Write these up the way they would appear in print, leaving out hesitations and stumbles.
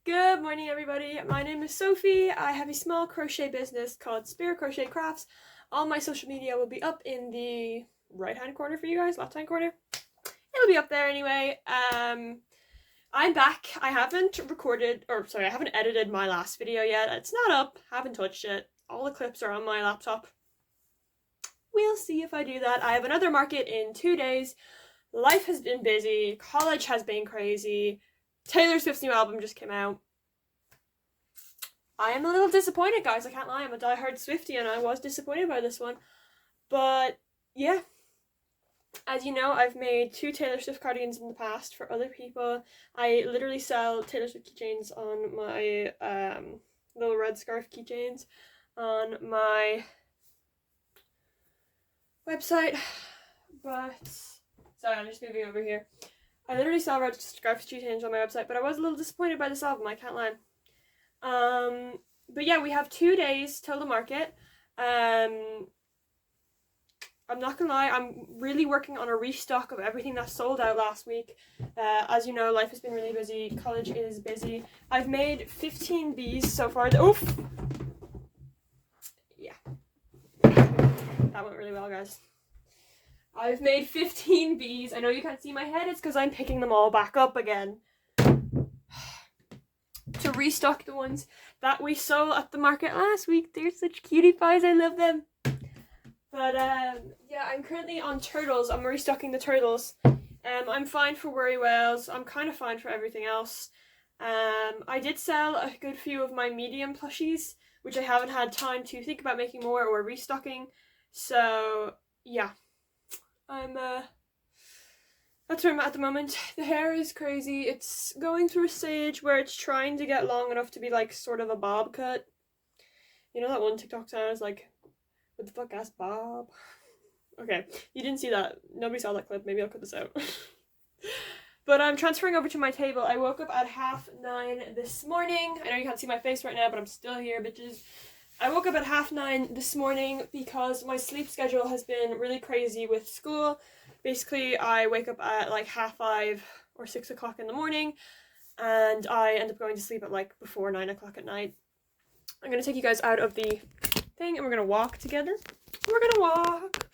Good morning, everybody. My name is Sophie. I have a small crochet business called Spirit Crochet Crafts. All my social media will be up in the right-hand corner for you guys, left-hand corner. It'll be up there anyway. I'm back. I haven't edited my last video yet. It's not up. Haven't touched it. All the clips are on my laptop. We'll see if I do that. I have another market in 2 days. Life has been busy. College has been crazy. Taylor Swift's new album just came out. I am a little disappointed, guys. I can't lie. I'm a diehard Swiftie and I was disappointed by this one. But yeah, as you know, I've made 2 Taylor Swift cardigans in the past for other people. I literally sell Taylor Swift keychains on my little red scarf keychains on my website. But sorry, I'm just moving over here. I literally sell red scarf keychains on my website, but I was a little disappointed by this album, I can't lie. But yeah, we have 2 days till the market. I'm not gonna lie, I'm really working on a restock of everything that sold out last week. As you know, life has been really busy, college is busy. I've made 15 bees so far. Oof! Yeah. That went really well, guys. I've made 15 bees. I know you can't see my head, it's because I'm picking them all back up again. To restock the ones that we sold at the market last week. They're such cutie pies, I love them. But yeah, I'm currently on turtles. I'm restocking the turtles. I'm fine for worry whales. I'm kind of fine for everything else. I did sell a good few of my medium plushies, which I haven't had time to think about making more or restocking. So yeah. That's where I'm at the moment. The hair is crazy. It's going through a stage where it's trying to get long enough to be like sort of a bob cut. You know that one TikTok sound is like, what the fuck ass bob? Okay, you didn't see that. Nobody saw that clip. Maybe I'll cut this out. But I'm transferring over to my table. I woke up at 9:30 this morning. I know you can't see my face right now, but I'm still here, bitches. I woke up at 9:30 this morning because my sleep schedule has been really crazy with school. Basically, I wake up at like 5:30 or 6 o'clock in the morning, and I end up going to sleep at like before 9 o'clock at night. I'm going to take you guys out of the thing, and we're going to walk together. We're going to walk.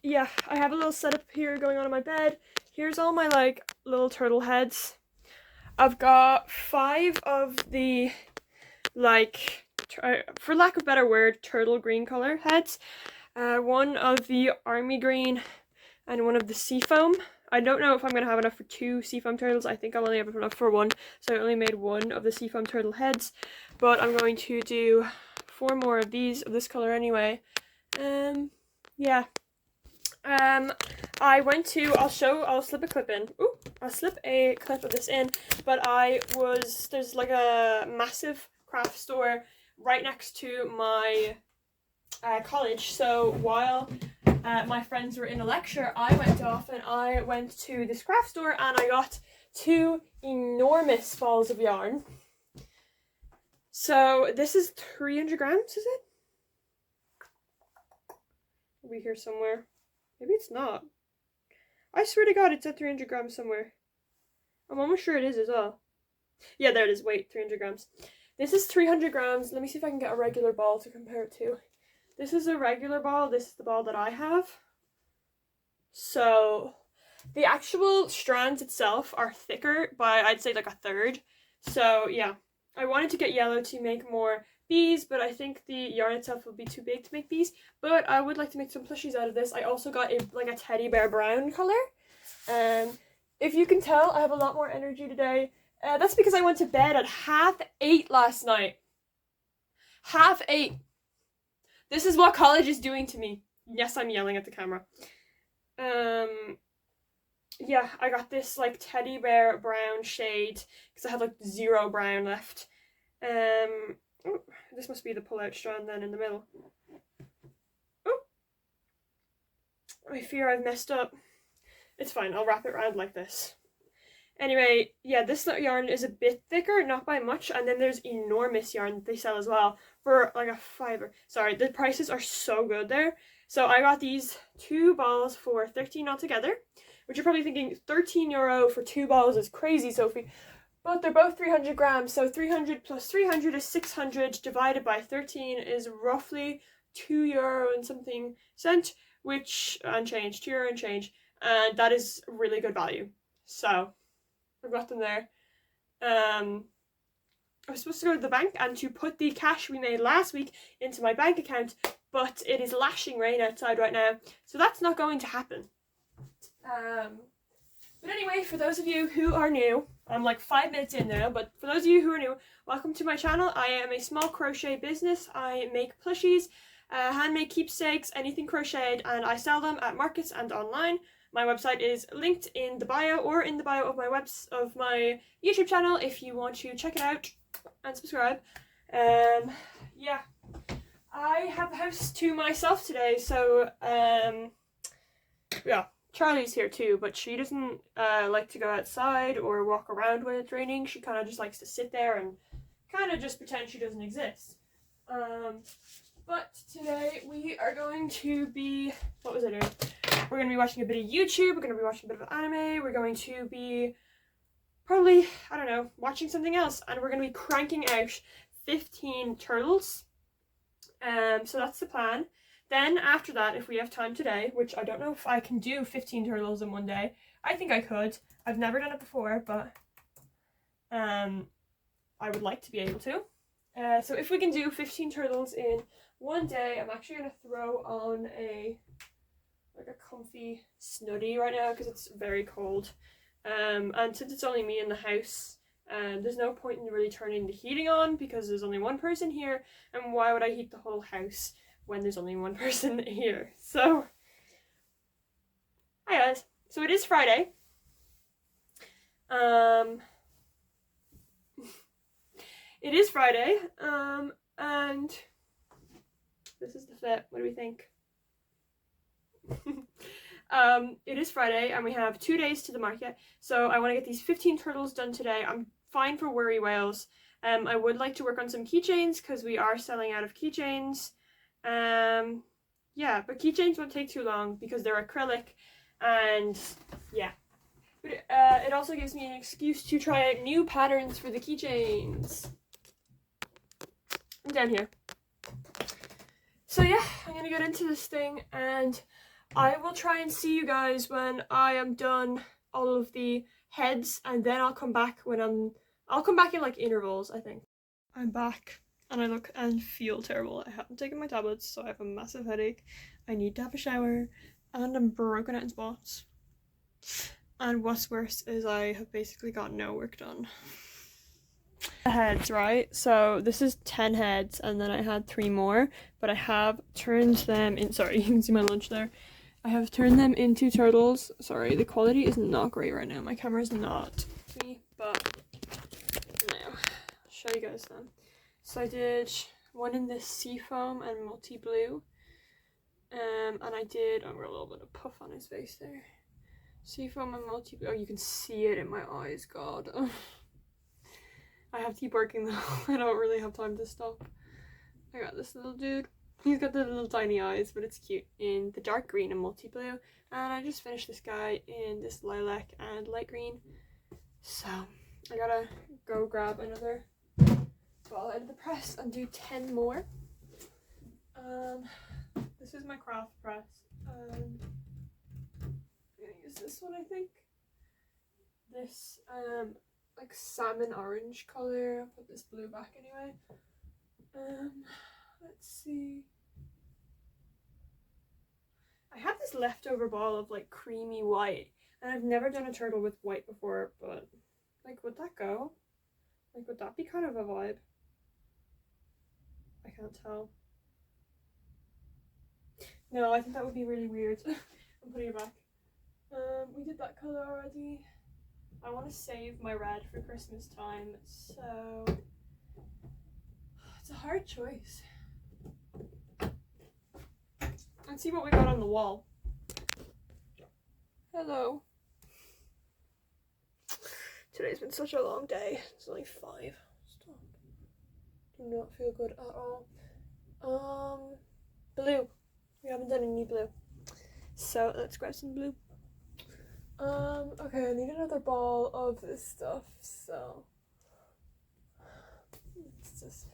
Yeah, I have a little setup here going on in my bed. Here's all my like little turtle heads. I've got 5 of the like, for lack of a better word, turtle green color heads. 1 of the army green and 1 of the seafoam. I don't know if I'm going to have enough for 2 seafoam turtles. I think I'll only have enough for 1, so I only made 1 of the seafoam turtle heads. But I'm going to do 4 more of these, of this color anyway. Yeah. I went to, I'll slip a clip in. Ooh, I'll slip a clip of this in. But there's like a massive craft store right next to my college. So while my friends were in a lecture, I went off and I went to this craft store and I got 2 enormous balls of yarn. So this is 300 grams, is it? It'll be here somewhere. Maybe it's not. I swear to God, it's at 300 grams somewhere. I'm almost sure it is as well. Yeah, there it is. Wait, 300 grams. This is 300 grams. Let me see if I can get a regular ball to compare it to. This is a regular ball. This is the ball that I have. So the actual strands itself are thicker by, I'd say, like a third. So yeah, I wanted to get yellow to make more bees, but I think the yarn itself would be too big to make bees. But I would like to make some plushies out of this. I also got a teddy bear brown color. If you can tell, I have a lot more energy today. That's because I went to bed at 8:30 last night. 8:30. This is what college is doing to me. Yes, I'm yelling at the camera. yeah, I got this like teddy bear brown shade because I had like 0 brown left. Oh, this must be the pull out strand then in the middle. Oh, I fear I've messed up. It's fine, I'll wrap it around like this. Anyway, yeah, this yarn is a bit thicker, not by much, and then there's enormous yarn that they sell as well for like a $5. Sorry, the prices are so good there. So I got these 2 balls for 13 altogether, which you're probably thinking €13 for 2 balls is crazy, Sophie. But they're both 300 grams, so 300 plus 300 is 600 divided by 13 is roughly €2 and something cent, which and change, €2 and change, and that is really good value. So I've got them there. I was supposed to go to the bank and to put the cash we made last week into my bank account, but it is lashing rain outside right now, so that's not going to happen. But anyway, for those of you who are new, I'm like 5 minutes in now, but for those of you who are new, welcome to my channel. I am a small crochet business. I make plushies, handmade keepsakes, anything crocheted, and I sell them at markets and online. My website is linked in the bio or in the bio of my YouTube channel if you want to check it out and subscribe. Yeah, I have the house to myself today, so yeah, Charlie's here too, but she doesn't like to go outside or walk around when it's raining. She kind of just likes to sit there and kind of just pretend she doesn't exist. But today we are going to be, what was I doing? We're going to be watching a bit of YouTube, we're going to be watching a bit of anime, we're going to be probably, I don't know, watching something else, and we're going to be cranking out 15 turtles. So that's the plan. Then after that, if we have time today, which I don't know if I can do 15 turtles in one day, I think I could. I've never done it before, but I would like to be able to. So if we can do 15 turtles in one day, I'm actually going to throw on a comfy snuddy right now because it's very cold. And since it's only me in the house, there's no point in really turning the heating on because there's only one person here, and why would I heat the whole house when there's only one person here? So, hi guys. So it is Friday. It is Friday, and this is the fit. What do we think? It is Friday and we have 2 days to the market, so I want to get these 15 turtles done today. I'm fine for worry whales. I would like to work on some keychains because we are selling out of keychains. Yeah, but keychains won't take too long because they're acrylic, and yeah. But it also gives me an excuse to try out new patterns for the keychains. I'm down here. So yeah, I'm gonna get into this thing, and I will try and see you guys when I am done all of the heads, and then I'll come back I'll come back in like intervals, I think. I'm back, and I look and feel terrible. I haven't taken my tablets, so I have a massive headache. I need to have a shower, and I'm broken out in spots. And what's worse is I have basically got no work done. The heads, right? So this is 10 heads, and then I had 3 more, but I have turned them in. Sorry, you can see my lunch there. I have turned them into turtles. Sorry, the quality is not great right now. My camera's not me, but no. I'll show you guys them. So I did one in this seafoam and multi-blue. And I did, oh, a little bit of puff on his face there. Seafoam and multi-blue. Oh, you can see it in my eyes, God. I have to keep working though. I don't really have time to stop. I got this little dude. He's got the little tiny eyes, but it's cute, in the dark green and multi-blue. And I just finished this guy in this lilac and light green. So I gotta go grab another ball out of the press and do 10 more. This is my craft press. I'm gonna use this one, I think. This like salmon orange color. I'll put this blue back anyway. Let's see. I have this leftover ball of like creamy white, and I've never done a turtle with white before, but like, would that go? Like, would that be kind of a vibe? I can't tell. No, I think that would be really weird. I'm putting it back. We did that color already. I want to save my red for Christmas time, so it's a hard choice. Let's see what we got on the wall. Hello. Today's been such a long day. It's only 5. Stop. Do not feel good at all. Blue. We haven't done any blue. So let's grab some blue. Okay, I need another ball of this stuff, so let's just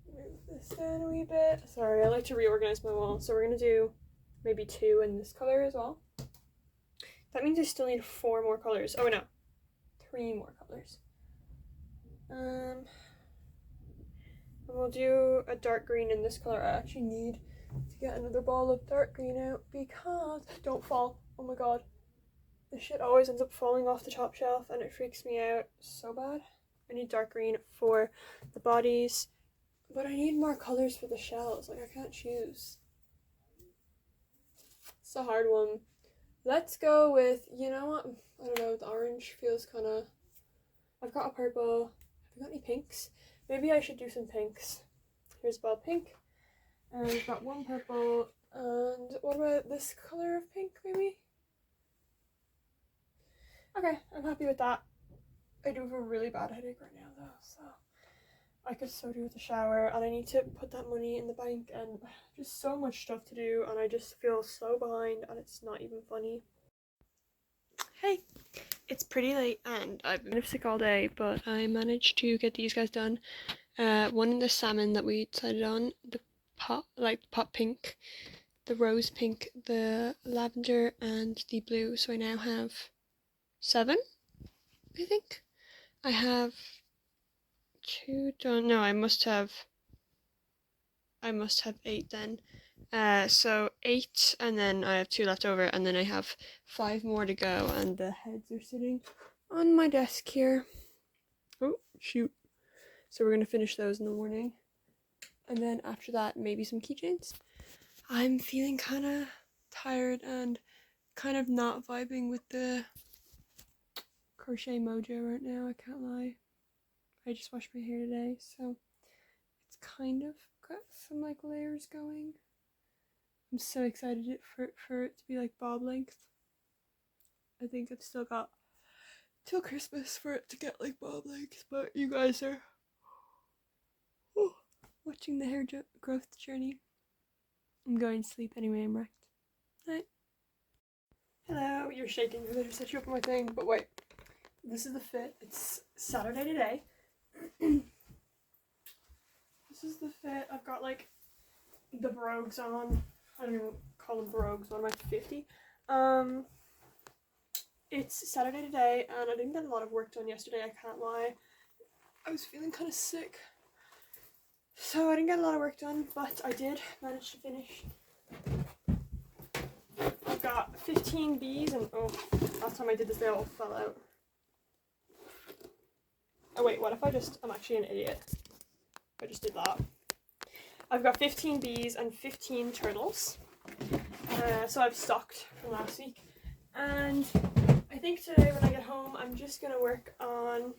move this down a wee bit. Sorry, I like to reorganize my wall, so we're gonna do maybe 2 in this color as well. That means I still need 4 more colors. Oh no, 3 more colors. And we'll do a dark green in this color. I actually need to get another ball of dark green out because don't fall. Oh my god. This shit always ends up falling off the top shelf and it freaks me out so bad. I need dark green for the bodies, but I need more colors for the shells. Like, I can't choose. It's a hard one. Let's go with, you know what? I don't know, the orange feels kind of... I've got a purple. Have we got any pinks? Maybe I should do some pinks. Here's a ball of pink. And we've got 1 purple. And what about this color of pink, maybe? Okay, I'm happy with that. I do have a really bad headache right now though, so I could so do with a shower, and I need to put that money in the bank, and just so much stuff to do, and I just feel so behind and it's not even funny. Hey, it's pretty late and I've been sick all day, but I managed to get these guys done. One in the salmon that we decided on, the pot pink, the rose pink, the lavender and the blue, so I now have 7, I think. I have 2 done. No, I must have 8 then. So 8, and then I have 2 left over, and then I have 5 more to go, and the heads are sitting on my desk here. Oh, shoot. So we're gonna finish those in the morning. And then after that, maybe some keychains. I'm feeling kind of tired and kind of not vibing with the crochet mojo right now, I can't lie. I just washed my hair today, so it's kind of got some like layers going. I'm so excited for it to be like bob length. I think I've still got till Christmas for it to get like bob length, but you guys are watching the hair growth journey. I'm going to sleep anyway, I'm wrecked. Night. Hello, you're shaking because I just set you up on my thing, but wait. This is the fit. It's Saturday today. This is the fit. I've got like the brogues on. I don't even call them brogues. What am I, 50? It's Saturday today and I didn't get a lot of work done yesterday, I can't lie. I was feeling kind of sick. So I didn't get a lot of work done, but I did manage to finish. I've got 15 bees and oh, last time I did this they all fell out. Oh wait, what if I'm actually an idiot. I just did that. I've got 15 bees and 15 turtles. So I've stocked from last week. And I think today when I get home, I'm just going to work on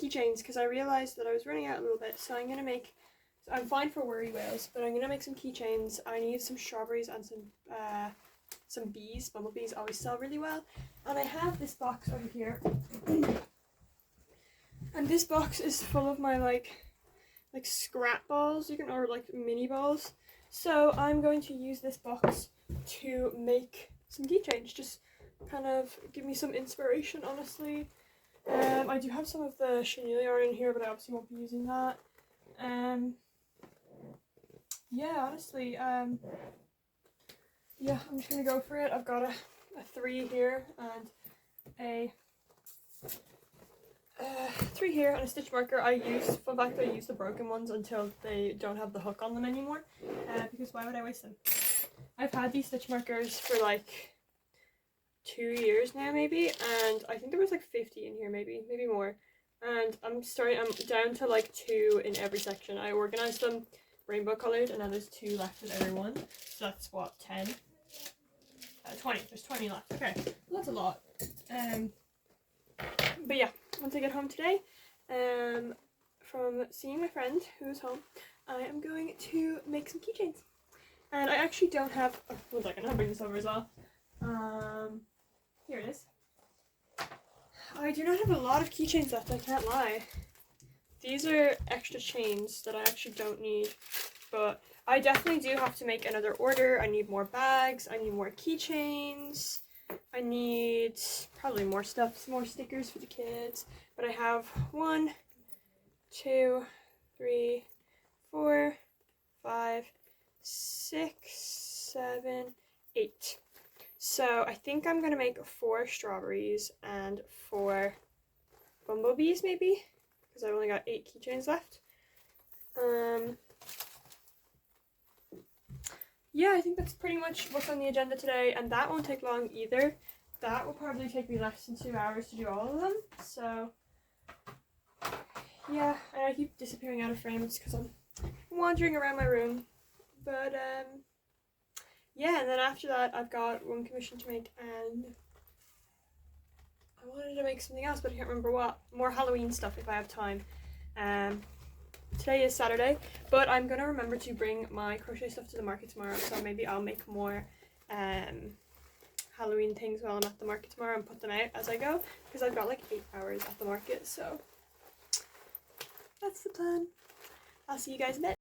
keychains because I realized that I was running out a little bit. So I'm fine for worry whales, but I'm going to make some keychains. I need some strawberries and some bees. Bumblebees always sell really well. And I have this box over here. And this box is full of my like scrap balls, or like mini balls. So I'm going to use this box to make some keychains. Just kind of give me some inspiration, honestly. I do have some of the chenille yarn in here, but I obviously won't be using that. Yeah, honestly, yeah, I'm just gonna go for it. I've got a 3 here and a 3 here and a stitch marker. Fun fact, I use the broken ones until they don't have the hook on them anymore, because why would I waste them? I've had these stitch markers for like 2 years now maybe, and I think there was like 50 in here, maybe more, and I'm down to like 2 in every section. I organized them rainbow colored and now there's 2 left in every one, so that's what, 10. 20. There's 20 left. Okay, well, that's a lot. But yeah, once I get home today, from seeing my friend who's home, I am going to make some keychains. And I actually don't have. Oh, 1 second, I'll bring this over as well. Here it is. I do not have a lot of keychains left, I can't lie. These are extra chains that I actually don't need, but I definitely do have to make another order. I need more bags, I need more keychains, I need probably more stuff, some more stickers for the kids, but I have 1, 2, 3, 4, 5, 6, 7, 8. So I think I'm gonna make 4 strawberries and 4 bumblebees maybe, because I've only got 8 keychains left. Yeah, I think that's pretty much what's on the agenda today, and that won't take long either. That will probably take me less than 2 hours to do all of them, so yeah, and I keep disappearing out of frames because I'm wandering around my room, but yeah, and then after that I've got one commission to make, and I wanted to make something else but I can't remember what. More Halloween stuff if I have time. Today is Saturday, but I'm gonna remember to bring my crochet stuff to the market tomorrow, so maybe I'll make more Halloween things while I'm at the market tomorrow and put them out as I go, because I've got like 8 hours at the market, so that's the plan. I'll see you guys in a bit.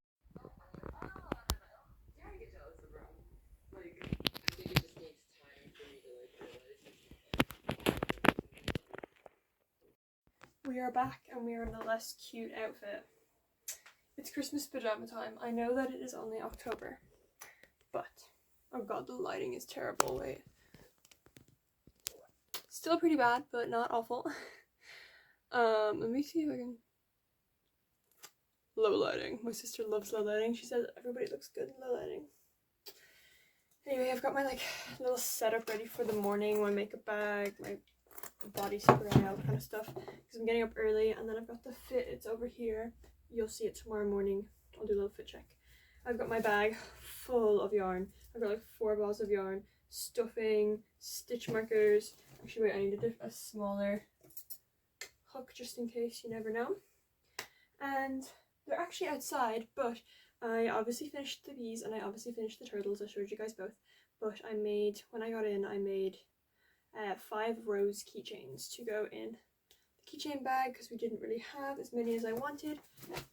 We are back and we are in a less cute outfit. It's Christmas pajama time. I know that it is only October, but oh god, the lighting is terrible. Wait. Still pretty bad, but not awful. Let me see if I can. Low lighting. My sister loves low lighting. She says everybody looks good in low lighting. Anyway, I've got my like little setup ready for the morning, my makeup bag, my body spray, all that kind of stuff, because I'm getting up early. And then I've got the fit, it's over here. You'll see it tomorrow morning. I'll do a little fit check. I've got my bag full of yarn. I've got like 4 balls of yarn, stuffing, stitch markers. Actually, wait, I need a smaller hook just in case, you never know. And they're actually outside, but I obviously finished the bees and I obviously finished the turtles. I showed you guys both. But I made, when I got in, I made 5 rose keychains to go in the keychain bag, because we didn't really have as many as I wanted.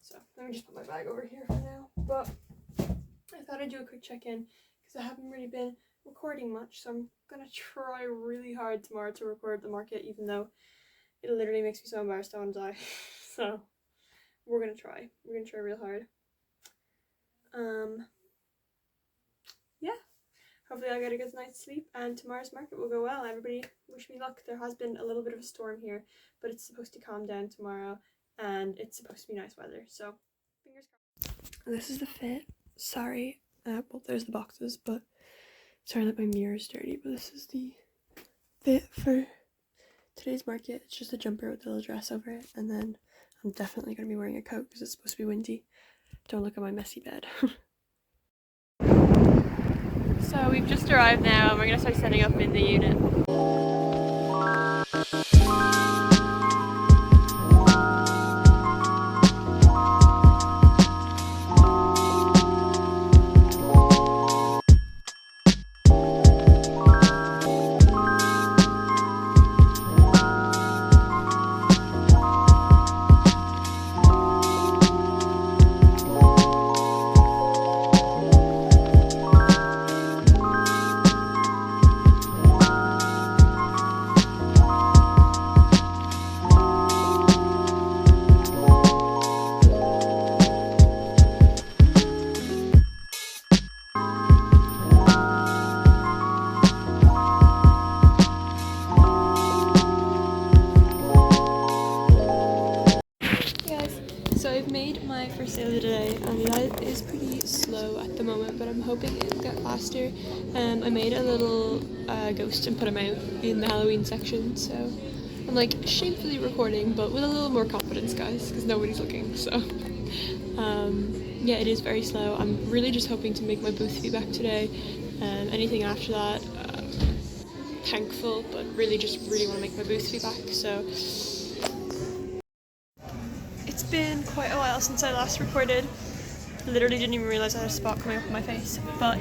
So let me just put my bag over here for now. But I thought I'd do a quick check-in because I haven't really been recording much, so I'm gonna try really hard tomorrow to record the market, even though it literally makes me so embarrassed I want to die. So we're gonna try real hard. Yeah, hopefully I'll get a good night's sleep and tomorrow's market will go well. Everybody wish me luck. There has been a little bit of a storm here, but it's supposed to calm down tomorrow and it's supposed to be nice weather, so fingers crossed. This is the fit. Sorry, well, there's the boxes, but sorry that my mirror is dirty, but this is the fit for today's market. It's just a jumper with a little dress over it, and then I'm definitely going to be wearing a coat because it's supposed to be windy. Don't look at my messy bed. So we've just arrived now and we're going to start setting up in the unit. My first sale of the day, and that is pretty slow at the moment, but I'm hoping it'll get faster. I made a little ghost and put him out in the Halloween section, so I'm like shamefully recording, but with a little more confidence, guys, because nobody's looking. So yeah, it is very slow. I'm really just hoping to make my booth be back today, and anything after that thankful, but really just really want to make my booth back. So it's been quite a while since I last recorded. Literally didn't even realise I had a spot coming up on my face, but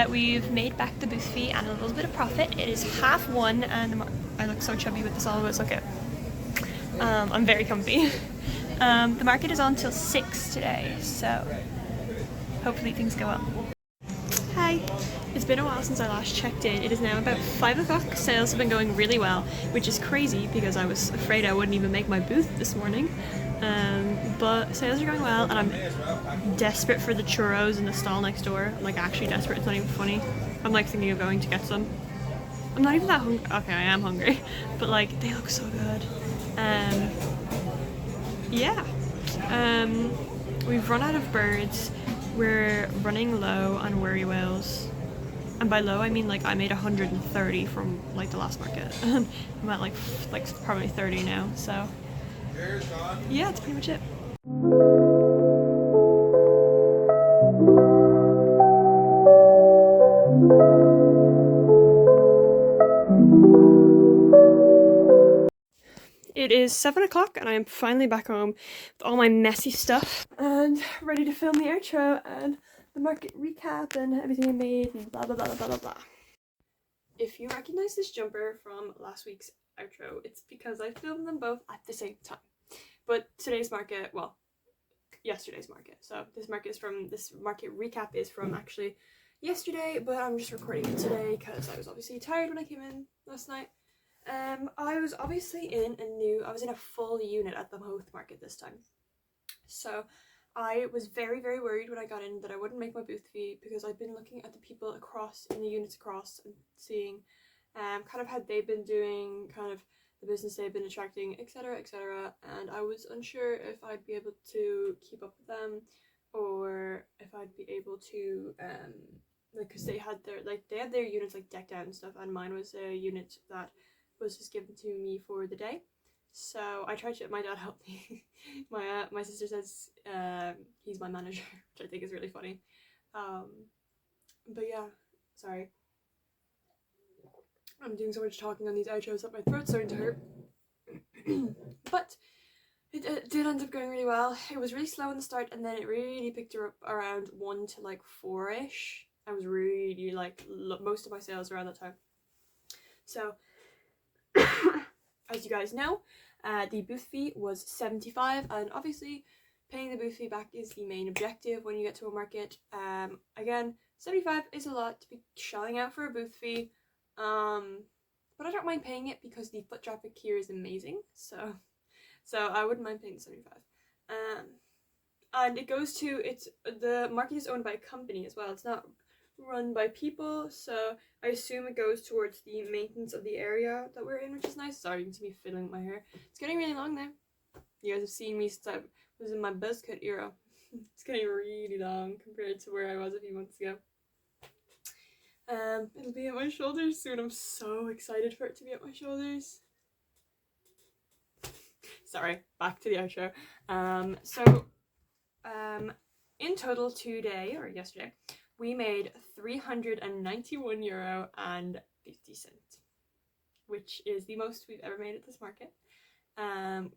we've made back the booth fee and a little bit of profit. It is 1:30 and I look so chubby with this all, but it's okay. I'm very comfy. The market is on till 6 today, so hopefully things go well. Hi! It's been a while since I last checked in. It is now about 5 o'clock. Sales have been going really well, which is crazy because I was afraid I wouldn't even make my booth this morning. But sales are going well, and I'm desperate for the churros in the stall next door. I'm like actually desperate, it's not even funny. I'm like thinking of going to get some. I'm not even that hungry. Okay, I am hungry, but like they look so good. Yeah. We've run out of birds. We're running low on worry whales. And by low, I mean like I made 130 from like the last market. I'm at like probably 30 now, so yeah, that's pretty much it. It is 7 o'clock and I am finally back home with all my messy stuff and ready to film the outro and the market recap and everything I made and blah blah blah blah blah blah. If you recognize this jumper from last week's outro, it's because I filmed them both at the same time. But today's market, well, yesterday's market. So this market recap is from actually yesterday, but I'm just recording it today because I was obviously tired when I came in last night. I was obviously I was in a full unit at the Hoth market this time. So I was very, very worried when I got in that I wouldn't make my booth fee because I've been looking at the people across in the units across and seeing kind of how they've been doing, kind of the business they've been attracting, etc, etc, and I was unsure if I'd be able to keep up with them or if I'd be able to like, because they had their units like decked out and stuff, and mine was a unit that was just given to me for the day. So I tried to, my dad helped me. My sister says he's my manager, which I think is really funny. But yeah, sorry. I'm doing so much talking on these outros that my throat's starting to hurt. But it did end up going really well. It was really slow in the start, and then it really picked her up around 1 to like 4-ish. I was really like most of my sales around that time. So as you guys know, the booth fee was 75, and obviously paying the booth fee back is the main objective when you get to a market. Again, 75 is a lot to be shelling out for a booth fee, but I don't mind paying it because the foot traffic here is amazing, so I wouldn't mind paying 75. And it goes to, the market is owned by a company as well, it's not run by people, so I assume it goes towards the maintenance of the area that we're in, which is nice. Sorry, you can see me fiddling with my hair. It's getting really long now. You guys have seen me since I was in my buzz cut era. It's getting really long compared to where I was a few months ago. It'll be at my shoulders soon. I'm so excited for it to be at my shoulders. Sorry, back to the outro. In total today, or yesterday, we made €391.50, which is the most we've ever made at this market.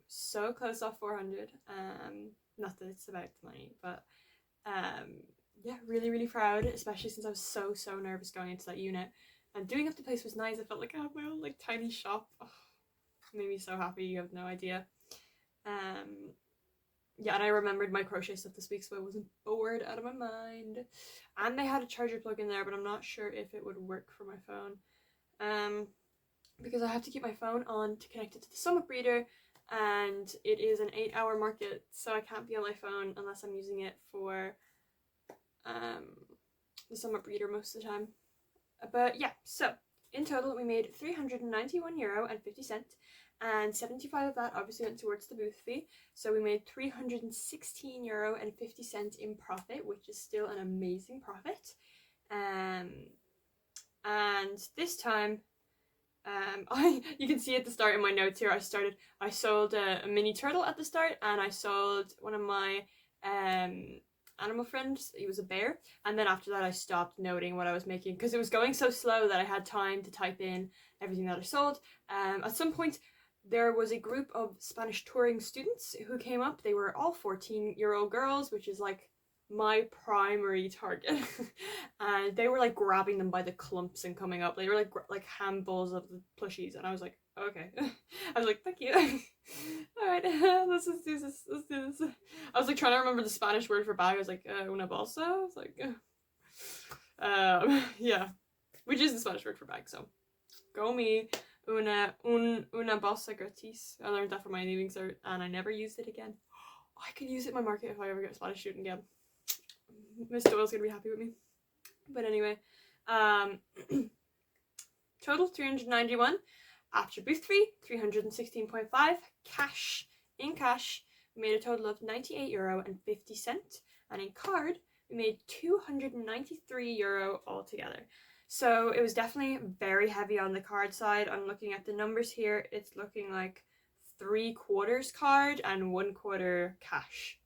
So close off 400. Not that it's about the money, but yeah, really, really proud, especially since I was so nervous going into that unit. And doing up the place was nice. I felt like I had my own like tiny shop. Oh, made me so happy, you have no idea. Yeah, and I remembered my crochet stuff this week, so I wasn't bored out of my mind. And they had a charger plug in there, but I'm not sure if it would work for my phone. Because I have to keep my phone on to connect it to the Summit Breeder, and it is an 8-hour market, so I can't be on my phone unless I'm using it for the Summit Breeder most of the time. But yeah, so in total we made €391.50, and 75 of that obviously went towards the booth fee, so we made €316.50 in profit, which is still an amazing profit. And this time, you can see at the start in my notes here, I sold a mini turtle at the start, and I sold one of my animal friend. He was a bear. And then after that I stopped noting what I was making because it was going so slow that I had time to type in everything that I sold. At some point there was a group of Spanish touring students who came up. They were all 14-year-old girls, which is like my primary target. And they were like grabbing them by the clumps and coming up. They were like handfuls of the plushies, and I was like, okay. I was like, thank you. All right, let's just do this. Let's do this. I was like trying to remember the Spanish word for bag. I was like, una bolsa. I was like, yeah, which is the Spanish word for bag. So, go me. Una bolsa gratis. I learned that from my leaving cert, and I never used it again. I could use it in my market if I ever get a Spanish student again. Miss Doyle's gonna be happy with me. But anyway, total 391. After booth fee, 316.5. Cash, in cash, we made a total of €98.50. And in card, we made €293 altogether. So it was definitely very heavy on the card side. I'm looking at the numbers here. It's looking like 3/4 card and 1/4 cash.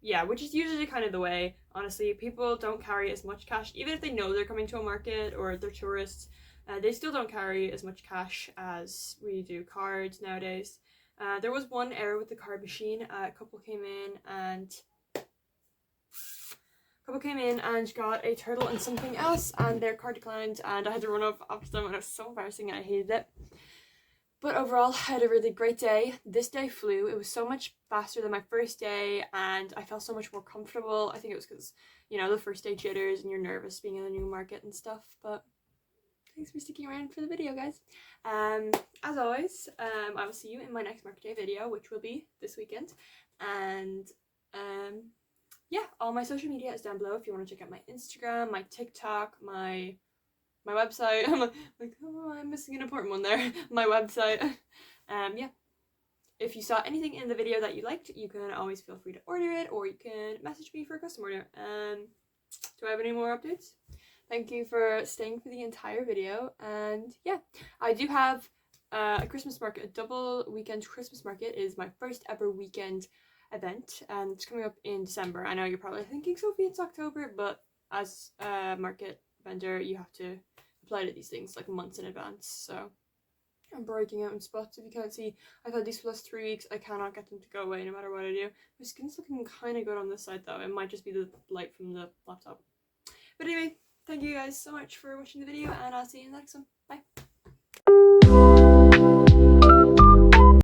Yeah, which is usually kind of the way. Honestly, people don't carry as much cash, even if they know they're coming to a market or they're tourists. They still don't carry as much cash as we do cards nowadays. There was one error with the card machine. A couple came in and got a turtle and something else, and their card declined, and I had to run off after them, and it was so embarrassing and I hated it. But overall, I had a really great day. This day flew. It was so much faster than my first day, and I felt so much more comfortable. I think it was because, you know, the first day jitters and you're nervous being in a new market and stuff. But thanks for sticking around for the video, guys. As always, I will see you in my next market day video, which will be this weekend. And yeah, all my social media is down below if you want to check out my Instagram, my TikTok, my website. I'm like, oh, I'm missing an important one there. My website. Yeah. If you saw anything in the video that you liked, you can always feel free to order it, or you can message me for a custom order. Do I have any more updates? Thank you for staying for the entire video. And yeah, I do have a Christmas market, a double weekend Christmas market. It is my first ever weekend event, and it's coming up in December. I know you're probably thinking, Sophie, it's October, but as a market vendor, you have to apply to these things like months in advance. So I'm breaking out in spots. If you can't see, I've had these for the last 3 weeks. I cannot get them to go away no matter what I do. My skin's looking kind of good on this side though. It might just be the light from the laptop. But anyway, thank you guys so much for watching the video, and I'll see you in the next one. Bye.